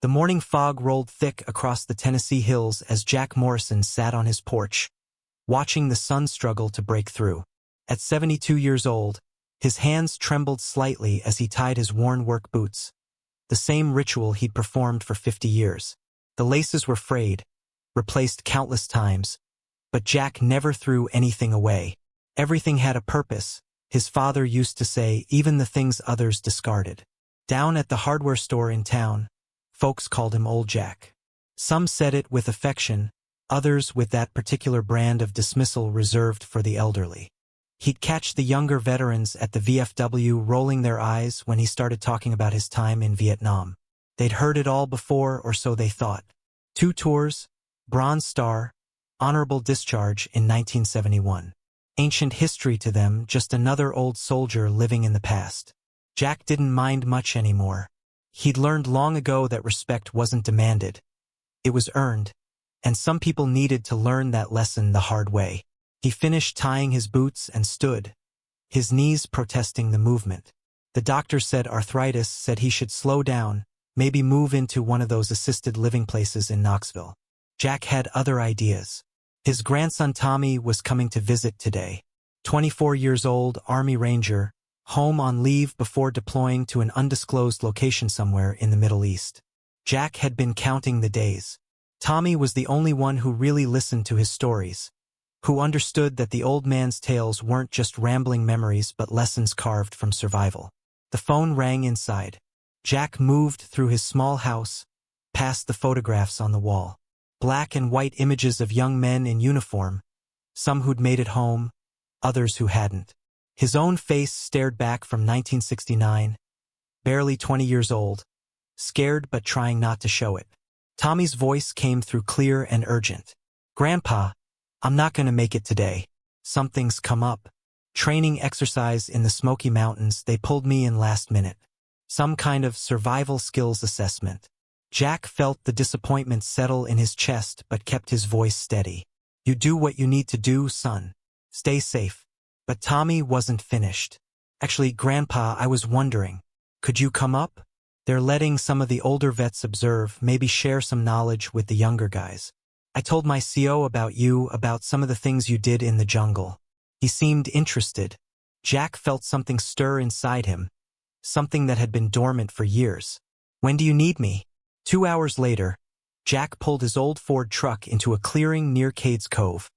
The morning fog rolled thick across the Tennessee hills as Jack Morrison sat on his porch, watching the sun struggle to break through. At 72 years old, his hands trembled slightly as he tied his worn work boots, the same ritual he'd performed for 50 years. The laces were frayed, replaced countless times, but Jack never threw anything away. Everything had a purpose, his father used to say, even the things others discarded. Down at the hardware store in town, folks called him Old Jack. Some said it with affection, others with that particular brand of dismissal reserved for the elderly. He'd catch the younger veterans at the VFW rolling their eyes when he started talking about his time in Vietnam. They'd heard it all before, or so they thought. 2 tours, Bronze Star, honorable discharge in 1971. Ancient history to them, just another old soldier living in the past. Jack didn't mind much anymore. He'd learned long ago that respect wasn't demanded. It was earned, and some people needed to learn that lesson the hard way. He finished tying his boots and stood, his knees protesting the movement. The doctor said arthritis, said he should slow down, maybe move into one of those assisted living places in Knoxville. Jack had other ideas. His grandson Tommy was coming to visit today. 24 years old, Army Ranger, home on leave before deploying to an undisclosed location somewhere in the Middle East. Jack had been counting the days. Tommy was the only one who really listened to his stories, who understood that the old man's tales weren't just rambling memories but lessons carved from survival. The phone rang inside. Jack moved through his small house, past the photographs on the wall. Black and white images of young men in uniform, some who'd made it home, others who hadn't. His own face stared back from 1969, barely 20 years old, scared but trying not to show it. Tommy's voice came through clear and urgent. "Grandpa, I'm not going to make it today. Something's come up. Training exercise in the Smoky Mountains, they pulled me in last minute. Some kind of survival skills assessment." Jack felt the disappointment settle in his chest but kept his voice steady. "You do what you need to do, son. Stay safe." But Tommy wasn't finished. "Actually, Grandpa, I was wondering, could you come up? They're letting some of the older vets observe, maybe share some knowledge with the younger guys. I told my CO about you, about some of the things you did in the jungle." He seemed interested. Jack felt something stir inside him, something that had been dormant for years. "When do you need me?" 2 hours later, Jack pulled his old Ford truck into a clearing near Cades Cove,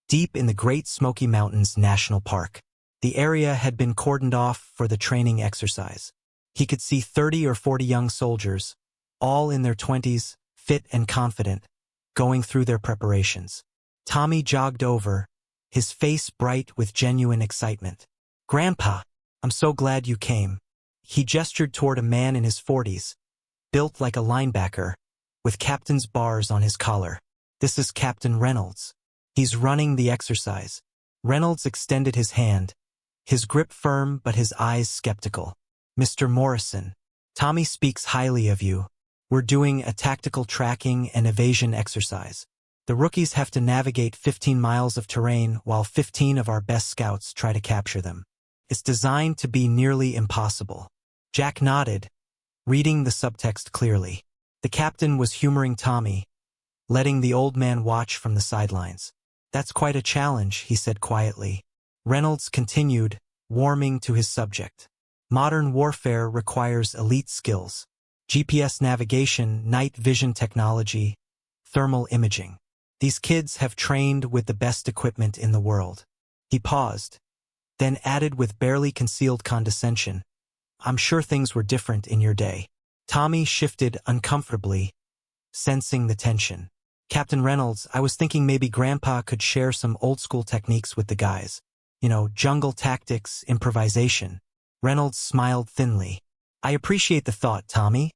deep in the Great Smoky Mountains National Park. The area had been cordoned off for the training exercise. He could see 30 or 40 young soldiers, all in their 20s, fit and confident, going through their preparations. Tommy jogged over, his face bright with genuine excitement. "Grandpa, I'm so glad you came." He gestured toward a man in his 40s, built like a linebacker, with captain's bars on his collar. "This is Captain Reynolds. He's running the exercise." Reynolds extended his hand, his grip firm but his eyes skeptical. "Mr. Morrison, Tommy speaks highly of you. We're doing a tactical tracking and evasion exercise. The rookies have to navigate 15 miles of terrain while 15 of our best scouts try to capture them. It's designed to be nearly impossible." Jack nodded, reading the subtext clearly. The captain was humoring Tommy, letting the old man watch from the sidelines. "That's quite a challenge," he said quietly. Reynolds continued, warming to his subject. "Modern warfare requires elite skills. GPS navigation, night vision technology, thermal imaging. These kids have trained with the best equipment in the world." He paused, then added with barely concealed condescension, "I'm sure things were different in your day." Tommy shifted uncomfortably, sensing the tension. "Captain Reynolds, I was thinking maybe Grandpa could share some old-school techniques with the guys. You know, jungle tactics, improvisation." Reynolds smiled thinly. "I appreciate the thought, Tommy,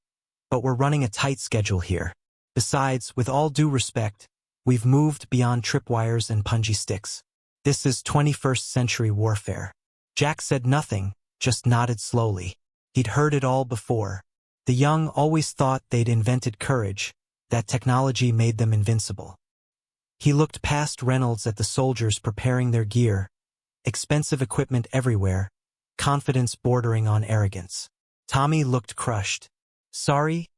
but we're running a tight schedule here. Besides, with all due respect, we've moved beyond tripwires and punji sticks. This is 21st century warfare." Jack said nothing, just nodded slowly. He'd heard it all before. The young always thought they'd invented courage, that technology made them invincible. He looked past Reynolds at the soldiers preparing their gear, expensive equipment everywhere, confidence bordering on arrogance. Tommy looked crushed. "Sorry,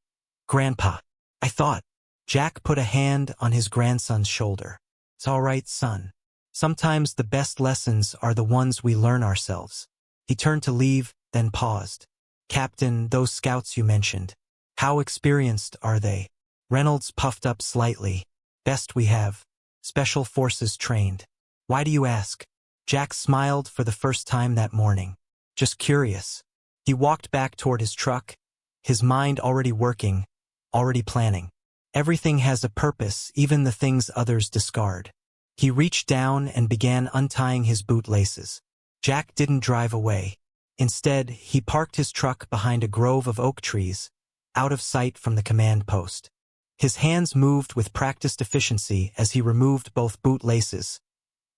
Grandpa, I thought. Jack put a hand on his grandson's shoulder. It's all right, son. Sometimes the best lessons are the ones we learn ourselves. He turned to leave, then paused. Captain, those scouts you mentioned, how experienced are they? Reynolds puffed up slightly. Best we have. Special forces trained. Why do you ask? Jack smiled for the first time that morning. Just curious. He walked back toward his truck, his mind already working, already planning. Everything has a purpose, even the things others discard. He reached down and began untying his boot laces. Jack didn't drive away. Instead, he parked his truck behind a grove of oak trees, out of sight from the command post. His hands moved with practiced efficiency as he removed both boot laces,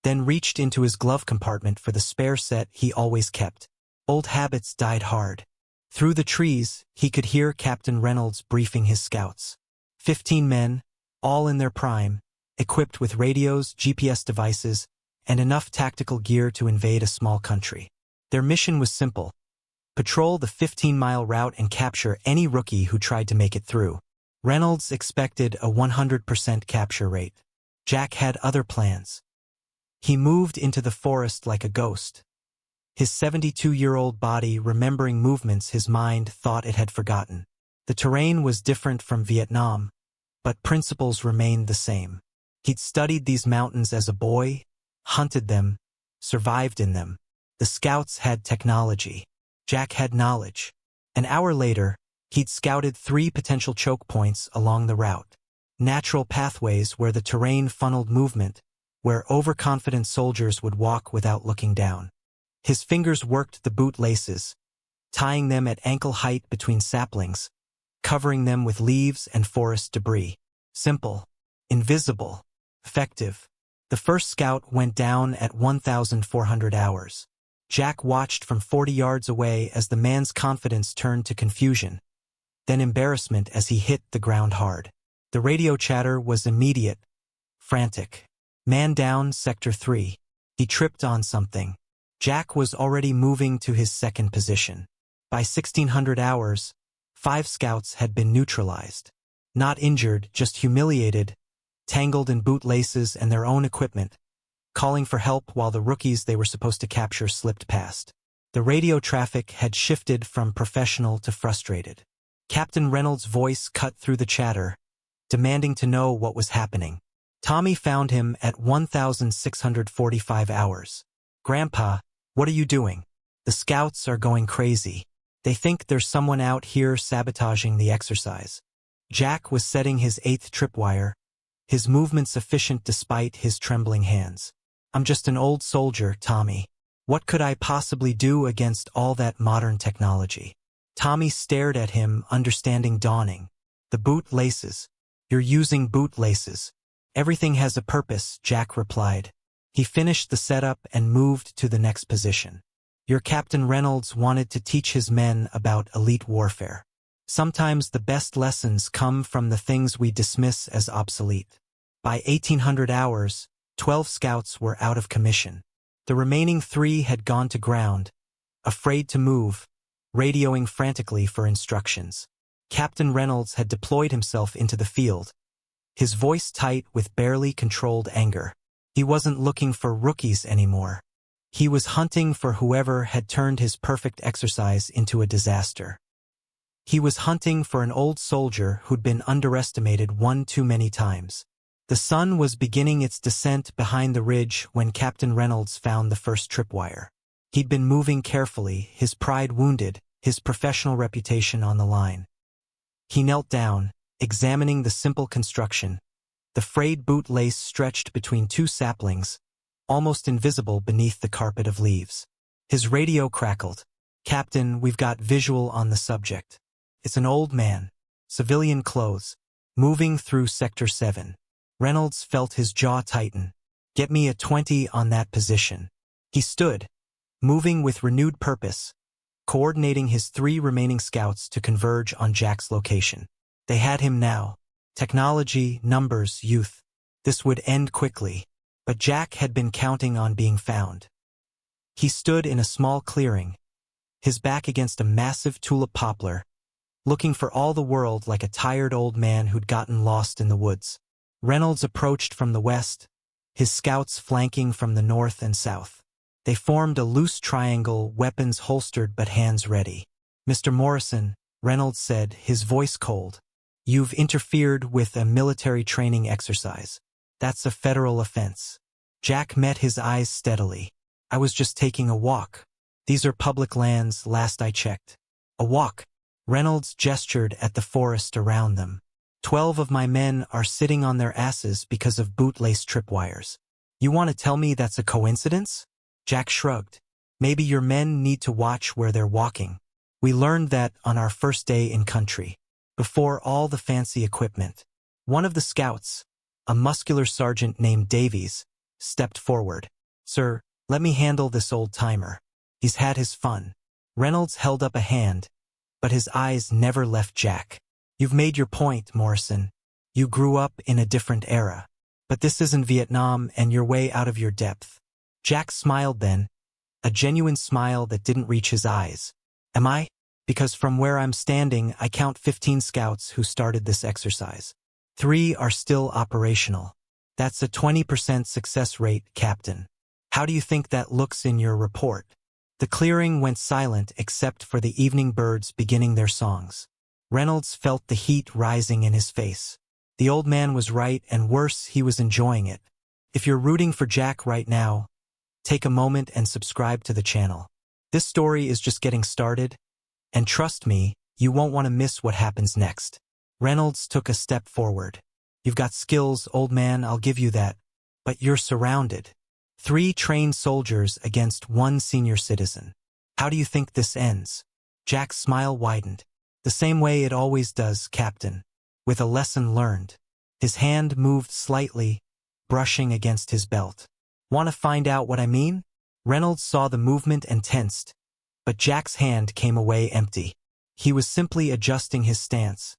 then reached into his glove compartment for the spare set he always kept. Old habits died hard. Through the trees, he could hear Captain Reynolds briefing his scouts. 15 men, all in their prime, equipped with radios, GPS devices, and enough tactical gear to invade a small country. Their mission was simple: patrol the 15-mile route and capture any rookie who tried to make it through. Reynolds expected a 100% capture rate. Jack had other plans. He moved into the forest like a ghost, his 72-year-old body remembering movements his mind thought it had forgotten. The terrain was different from Vietnam, but principles remained the same. He'd studied these mountains as a boy, hunted them, survived in them. The scouts had technology. Jack had knowledge. An hour later, he'd scouted 3 potential choke points along the route. Natural pathways where the terrain funneled movement, where overconfident soldiers would walk without looking down. His fingers worked the boot laces, tying them at ankle height between saplings, covering them with leaves and forest debris. Simple, invisible, effective. The first scout went down at 1,400 hours. Jack watched from 40 yards away as the man's confidence turned to confusion, then embarrassment as he hit the ground hard. The radio chatter was immediate, frantic. Man down, Sector 3. He tripped on something. Jack was already moving to his second position. By 1,600 hours, 5 scouts had been neutralized. Not injured, just humiliated, tangled in boot laces and their own equipment, calling for help while the rookies they were supposed to capture slipped past. The radio traffic had shifted from professional to frustrated. Captain Reynolds' voice cut through the chatter, demanding to know what was happening. Tommy found him at 1,645 hours. Grandpa, what are you doing? The scouts are going crazy. They think there's someone out here sabotaging the exercise. Jack was setting his 8th tripwire, his movements efficient despite his trembling hands. I'm just an old soldier, Tommy. What could I possibly do against all that modern technology? Tommy stared at him, understanding dawning. The boot laces. You're using boot laces. Everything has a purpose, Jack replied. He finished the setup and moved to the next position. Your Captain Reynolds wanted to teach his men about elite warfare. Sometimes the best lessons come from the things we dismiss as obsolete. By 1,800 hours, 12 scouts were out of commission. The remaining 3 had gone to ground, afraid to move, radioing frantically for instructions. Captain Reynolds had deployed himself into the field, his voice tight with barely controlled anger. He wasn't looking for rookies anymore. He was hunting for whoever had turned his perfect exercise into a disaster. He was hunting for an old soldier who'd been underestimated one too many times. The sun was beginning its descent behind the ridge when Captain Reynolds found the first tripwire. He'd been moving carefully, his pride wounded, his professional reputation on the line. He knelt down, examining the simple construction. The frayed boot lace stretched between 2 saplings, almost invisible beneath the carpet of leaves. His radio crackled. Captain, we've got visual on the subject. It's an old man, civilian clothes, moving through Sector 7. Reynolds felt his jaw tighten. Get me a 20 on that position. He stood, moving with renewed purpose, coordinating his 3 remaining scouts to converge on Jack's location. They had him now. Technology, numbers, youth. This would end quickly, but Jack had been counting on being found. He stood in a small clearing, his back against a massive tulip poplar, looking for all the world like a tired old man who'd gotten lost in the woods. Reynolds approached from the west, his scouts flanking from the north and south. They formed a loose triangle, weapons holstered but hands ready. "Mr. Morrison," Reynolds said, his voice cold, "you've interfered with a military training exercise. That's a federal offense." Jack met his eyes steadily. "I was just taking a walk. These are public lands, last I checked." "A walk?" Reynolds gestured at the forest around them. 12 of my men are sitting on their asses because of bootlace tripwires. You want to tell me that's a coincidence?" Jack shrugged. "Maybe your men need to watch where they're walking. We learned that on our first day in country, before all the fancy equipment." One of the scouts, a muscular sergeant named Davies, stepped forward. "Sir, let me handle this old-timer. He's had his fun." Reynolds held up a hand, but his eyes never left Jack. "You've made your point, Morrison. You grew up in a different era. But this isn't Vietnam, and you're way out of your depth." Jack smiled then, a genuine smile that didn't reach his eyes. "Am I? Because from where I'm standing, I count 15 scouts who started this exercise. 3 are still operational. That's a 20% success rate, Captain. How do you think that looks in your report?" The clearing went silent except for the evening birds beginning their songs. Reynolds felt the heat rising in his face. The old man was right, and worse, he was enjoying it. If you're rooting for Jack right now, take a moment and subscribe to the channel. This story is just getting started, and trust me, you won't want to miss what happens next. Reynolds took a step forward. "You've got skills, old man, I'll give you that. But you're surrounded. 3 trained soldiers against 1 senior citizen. How do you think this ends?" Jack's smile widened. "The same way it always does, Captain. With a lesson learned." His hand moved slightly, brushing against his belt. "Want to find out what I mean?" Reynolds saw the movement and tensed, but Jack's hand came away empty. He was simply adjusting his stance,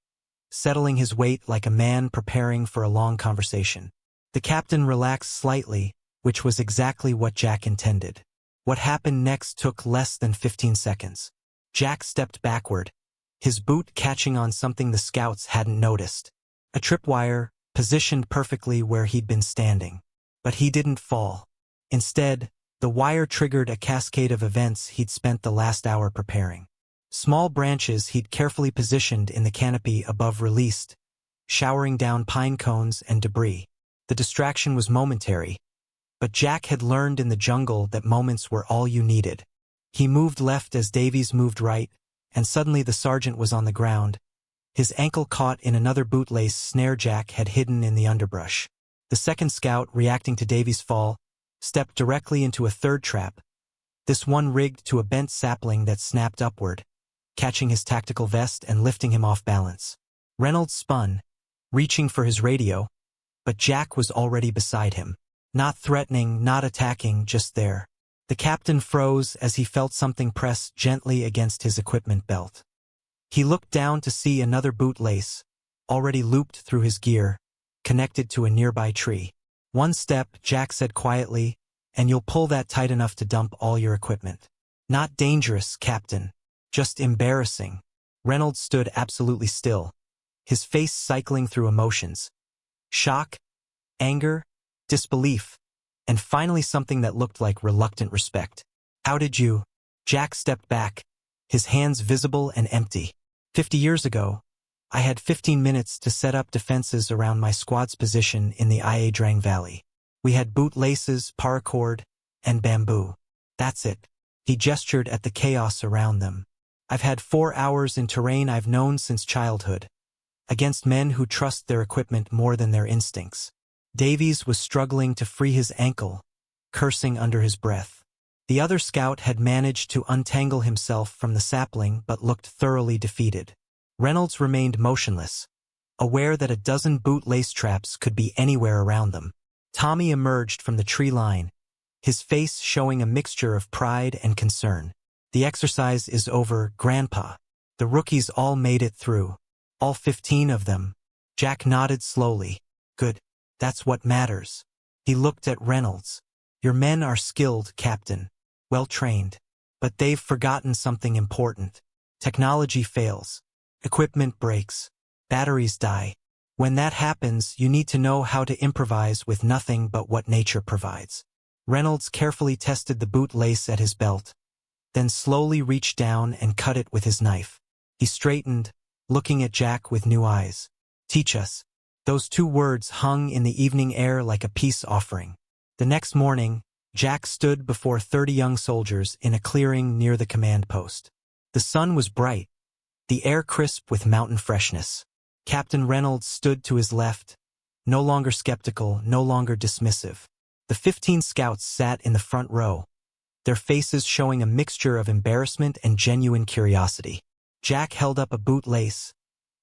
settling his weight like a man preparing for a long conversation. The captain relaxed slightly, which was exactly what Jack intended. What happened next took less than 15 seconds. Jack stepped backward, his boot catching on something the scouts hadn't noticed. A tripwire, positioned perfectly where he'd been standing. But he didn't fall. Instead, the wire triggered a cascade of events he'd spent the last hour preparing. Small branches he'd carefully positioned in the canopy above released, showering down pine cones and debris. The distraction was momentary, but Jack had learned in the jungle that moments were all you needed. He moved left as Davies moved right, and suddenly the sergeant was on the ground, his ankle caught in another bootlace snare Jack had hidden in the underbrush. The second scout, reacting to Davies' fall, stepped directly into a third trap, this one rigged to a bent sapling that snapped upward, catching his tactical vest and lifting him off balance. Reynolds spun, reaching for his radio, but Jack was already beside him. Not threatening, not attacking, just there. The captain froze as he felt something press gently against his equipment belt. He looked down to see another bootlace, already looped through his gear, connected to a nearby tree. "One step," Jack said quietly, "and you'll pull that tight enough to dump all your equipment." "Not dangerous, Captain. Just embarrassing." Reynolds stood absolutely still, his face cycling through emotions. Shock, anger, disbelief, and finally something that looked like reluctant respect. "How did you?" Jack stepped back, his hands visible and empty. 50 years ago, I had 15 minutes to set up defenses around my squad's position in the Ia Drang Valley. We had bootlaces, paracord, and bamboo. That's it. He gestured at the chaos around them. I've had 4 hours in terrain I've known since childhood, against men who trust their equipment more than their instincts. Davies was struggling to free his ankle, cursing under his breath. The other scout had managed to untangle himself from the sapling but looked thoroughly defeated. Reynolds remained motionless, aware that a dozen bootlace traps could be anywhere around them. Tommy emerged from the tree line, his face showing a mixture of pride and concern. "The exercise is over, Grandpa. The rookies all made it through. All 15 of them." Jack nodded slowly. "Good. That's what matters." He looked at Reynolds. "Your men are skilled, Captain. Well trained. But they've forgotten something important. Technology fails. Equipment breaks. Batteries die. When that happens, you need to know how to improvise with nothing but what nature provides. Reynolds carefully tested the boot lace at his belt, then slowly reached down and cut it with his knife. He straightened, looking at Jack with new eyes. "Teach us." Those two words hung in the evening air like a peace offering. The next morning, Jack stood before 30 young soldiers in a clearing near the command post. The sun was bright, the air crisp with mountain freshness. Captain Reynolds stood to his left, no longer skeptical, no longer dismissive. The 15 scouts sat in the front row, their faces showing a mixture of embarrassment and genuine curiosity. Jack held up a boot lace,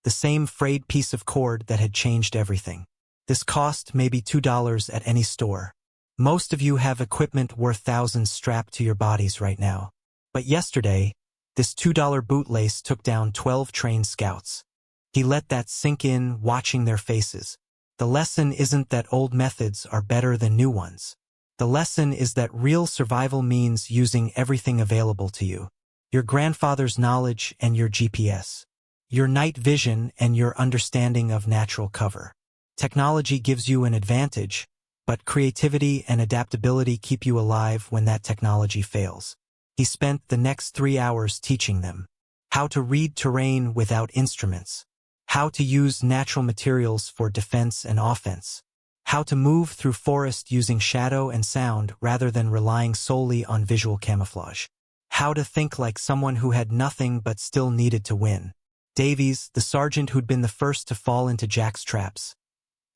the same frayed piece of cord that had changed everything. "This cost maybe $2 at any store. Most of you have equipment worth thousands strapped to your bodies right now. But yesterday, this $2 boot lace took down 12 trained scouts." He let that sink in, watching their faces. The lesson isn't that old methods are better than new ones. The lesson is that real survival means using everything available to you. Your grandfather's knowledge and your GPS. Your night vision and your understanding of natural cover. Technology gives you an advantage, but creativity and adaptability keep you alive when that technology fails. He spent the next 3 hours teaching them how to read terrain without instruments, how to use natural materials for defense and offense, how to move through forest using shadow and sound rather than relying solely on visual camouflage, how to think like someone who had nothing but still needed to win. Davies, the sergeant who'd been the first to fall into Jack's traps,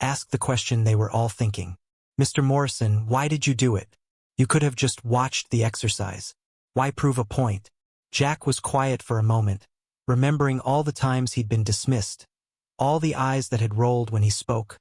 asked the question they were all thinking. "Mr. Morrison, why did you do it? You could have just watched the exercise. Why prove a point?" Jack was quiet for a moment, remembering all the times he'd been dismissed, all the eyes that had rolled when he spoke,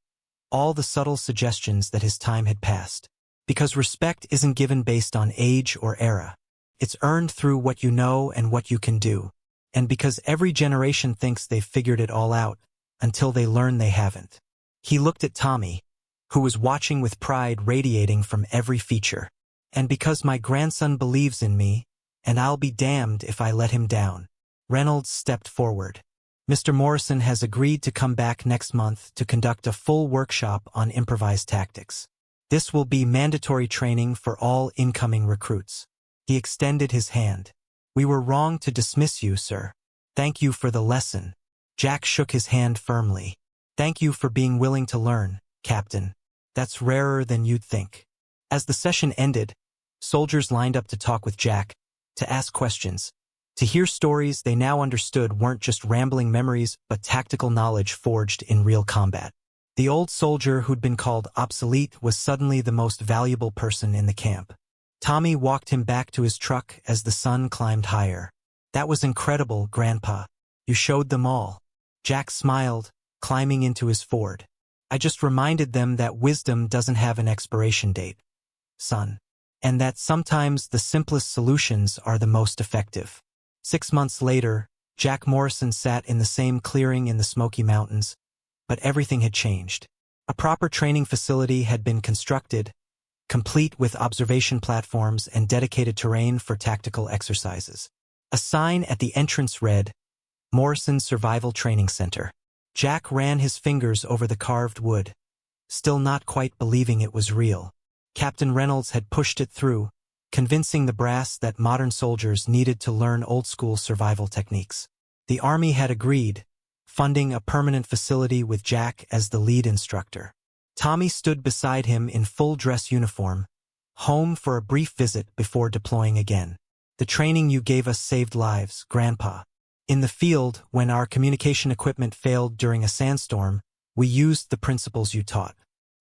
all the subtle suggestions that his time had passed. Because respect isn't given based on age or era. It's earned through what you know and what you can do. And because every generation thinks they've figured it all out, until they learn they haven't. He looked at Tommy, who was watching with pride radiating from every feature. "And because my grandson believes in me, and I'll be damned if I let him down." Reynolds stepped forward. "Mr. Morrison has agreed to come back next month to conduct a full workshop on improvised tactics. This will be mandatory training for all incoming recruits." He extended his hand. "We were wrong to dismiss you, sir. Thank you for the lesson." Jack shook his hand firmly. "Thank you for being willing to learn, Captain. That's rarer than you'd think." As the session ended, soldiers lined up to talk with Jack, to ask questions, to hear stories they now understood weren't just rambling memories but tactical knowledge forged in real combat. The old soldier who'd been called obsolete was suddenly the most valuable person in the camp. Tommy walked him back to his truck as the sun climbed higher. "That was incredible, Grandpa. You showed them all." Jack smiled, climbing into his Ford. "I just reminded them that wisdom doesn't have an expiration date, son. And that sometimes the simplest solutions are the most effective." 6 months later, Jack Morrison sat in the same clearing in the Smoky Mountains, but everything had changed. A proper training facility had been constructed, complete with observation platforms and dedicated terrain for tactical exercises. A sign at the entrance read, "Morrison Survival Training Center." Jack ran his fingers over the carved wood, still not quite believing it was real. Captain Reynolds had pushed it through, convincing the brass that modern soldiers needed to learn old-school survival techniques. The Army had agreed, funding a permanent facility with Jack as the lead instructor. Tommy stood beside him in full dress uniform, home for a brief visit before deploying again. "The training you gave us saved lives, Grandpa. In the field, when our communication equipment failed during a sandstorm, we used the principles you taught.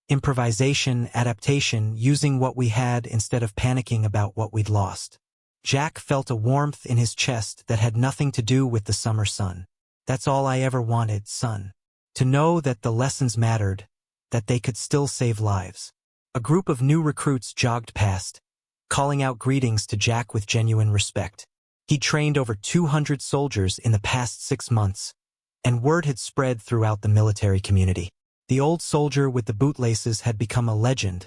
Improvisation, adaptation, using what we had instead of panicking about what we'd lost." Jack felt a warmth in his chest that had nothing to do with the summer sun. "That's all I ever wanted, son. To know that the lessons mattered, that they could still save lives." A group of new recruits jogged past, calling out greetings to Jack with genuine respect. He'd trained over 200 soldiers in the past 6 months, and word had spread throughout the military community. The old soldier with the bootlaces had become a legend,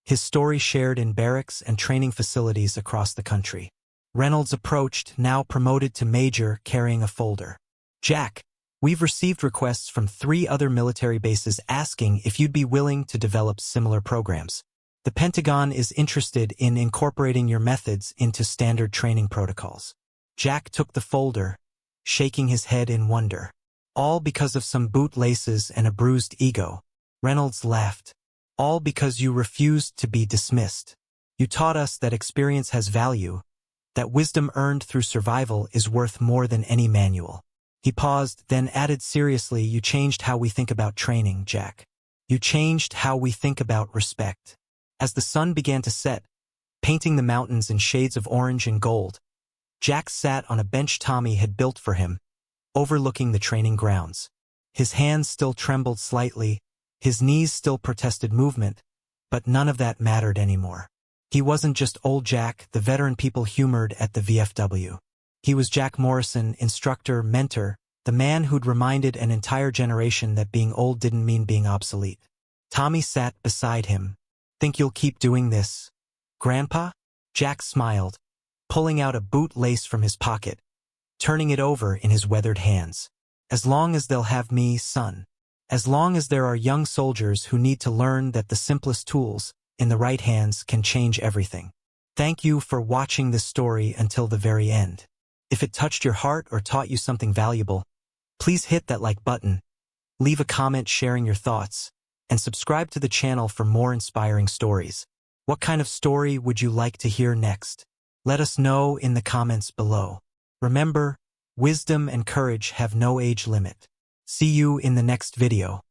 his story shared in barracks and training facilities across the country. Reynolds approached, now promoted to major, carrying a folder. Jack, we've received requests from 3 other military bases asking if you'd be willing to develop similar programs. The Pentagon is interested in incorporating your methods into standard training protocols. Jack took the folder, shaking his head in wonder. All because of some bootlaces and a bruised ego. Reynolds laughed. All because you refused to be dismissed. You taught us that experience has value, that wisdom earned through survival is worth more than any manual. He paused, then added seriously, you changed how we think about training, Jack. You changed how we think about respect. As the sun began to set, painting the mountains in shades of orange and gold, Jack sat on a bench Tommy had built for him, overlooking the training grounds. His hands still trembled slightly, his knees still protested movement, but none of that mattered anymore. He wasn't just old Jack, the veteran people humored at the VFW. He was Jack Morrison, instructor, mentor, the man who'd reminded an entire generation that being old didn't mean being obsolete. Tommy sat beside him. Think you'll keep doing this, Grandpa? Jack smiled, pulling out a boot lace from his pocket, turning it over in his weathered hands. As long as they'll have me, son. As long as there are young soldiers who need to learn that the simplest tools, in the right hands, can change everything. Thank you for watching this story until the very end. If it touched your heart or taught you something valuable, please hit that like button, leave a comment sharing your thoughts, and subscribe to the channel for more inspiring stories. What kind of story would you like to hear next? Let us know in the comments below. Remember, wisdom and courage have no age limit. See you in the next video.